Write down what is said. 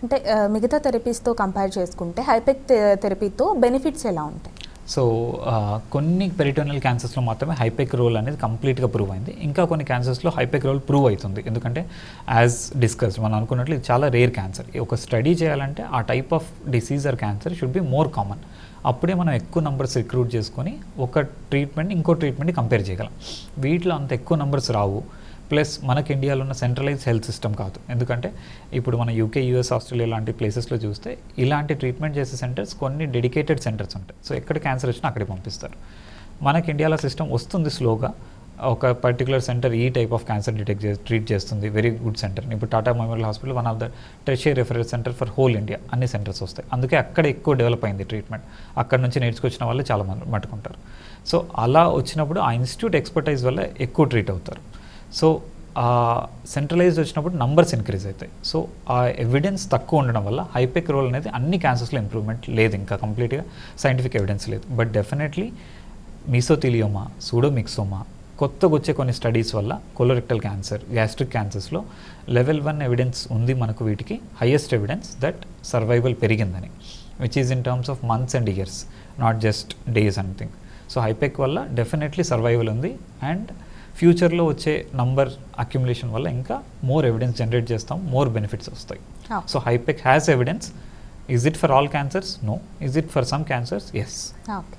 అంటే మిగతా థెరపీస్తో కంపేర్ చేసుకుంటే హైపెక్ థెరపీతో బెనిఫిట్స్ ఎలా ఉంటాయి? సో కొన్ని పెరిటోనియల్ క్యాన్సర్స్లో మాత్రమే హైపెక్ రోల్ అనేది కంప్లీట్గా ప్రూవ్ అయింది. ఇంకా కొన్ని క్యాన్సర్స్లో హైపెక్ రోల్ ప్రూవ్ అవుతుంది. ఎందుకంటే యాజ్ డిస్కస్డ్ మనం అనుకున్నట్లు ఇది చాలా రేర్ క్యాన్సర్. ఒక స్టడీ చేయాలంటే ఆ type of disease are cancer should be more common. అప్పుడే మనం ఎక్కువ నంబర్స్ రిక్రూట్ చేసుకొని ఒక ట్రీట్మెంట్ ఇంకో ట్రీట్మెంట్ని కంపేర్ చేయగలం. వీటిలో అంత ఎక్కువ నంబర్స్ రావు. ప్లస్ మనకి ఇండియాలో ఉన్న సెంట్రలైజ్ హెల్త్ సిస్టమ్ కాదు. ఎందుకంటే ఇప్పుడు మన యూకే, యూఎస్, ఆస్ట్రేలియా లాంటి ప్లేసెస్లో చూస్తే ఇలాంటి ట్రీట్మెంట్ చేసే సెంటర్స్ కొన్ని డెడికేటెడ్ సెంటర్స్ ఉంటాయి. సో ఎక్కడ క్యాన్సర్ వచ్చినా అక్కడికి పంపిస్తారు. మనకి ఇండియాలో సిస్టమ్ వస్తుంది స్లోగా. ఒక పర్టికులర్ సెంటర్ ఈ టైప్ ఆఫ్ క్యాన్సర్ ట్రీట్ చేస్తుంది, వెరీ గుడ్ సెంటర్. ఇప్పుడు Tata memorial hospital one of the tertiary referral centre for whole India. అన్ని సెంటర్స్ వస్తాయి. అందుకే అక్కడ ఎక్కువ డెవలప్ అయింది ట్రీట్మెంట్. అక్కడ నుంచి నేర్చుకొచ్చిన వాళ్ళు చాలా మంది మట్టుకుంటారు. సో అలా వచ్చినప్పుడు ఆ ఇన్స్టిట్యూట్ ఎక్స్పర్టైజ్ వల్ల ఎక్కువ ట్రీట్ అవుతారు. సో సెంట్రలైజ్ వచ్చినప్పుడు నంబర్స్ ఇంక్రీజ్ అవుతాయి. సో ఆ ఎవిడెన్స్ తక్కువ ఉండడం వల్ల హైపెక్ రోల్ అనేది అన్ని క్యాన్సర్స్లో ఇంప్రూవ్మెంట్ లేదు, ఇంకా కంప్లీట్గా సైంటిఫిక్ ఎవిడెన్స్ లేదు. బట్ డెఫినెట్లీ మీసోథీలియోమా, సూడోమిక్సోమా, కొత్తగా వచ్చే కొన్ని స్టడీస్ వల్ల కొలోరెక్టల్ క్యాన్సర్, గ్యాస్ట్రిక్ క్యాన్సర్స్లో లెవెల్ 1 ఎవిడెన్స్ ఉంది మనకు. వీటికి హైయెస్ట్ ఎవిడెన్స్ దట్ సర్వైవల్ పెరిగిందని, which is in terms of months and years, not just days something. So హైపెక్ వల్ల డెఫినెట్లీ సర్వైవల్ ఉంది. అండ్ ఫ్యూచర్లో వచ్చే నంబర్ అక్యుములేషన్ వల్ల ఇంకా మోర్ ఎవిడెన్స్ జనరేట్ చేస్తాం, మోర్ బెనిఫిట్స్ వస్తాయి. సో హైపెక్ has evidence. Is it for all cancers? No. Is it for some cancers? Yes. Okay.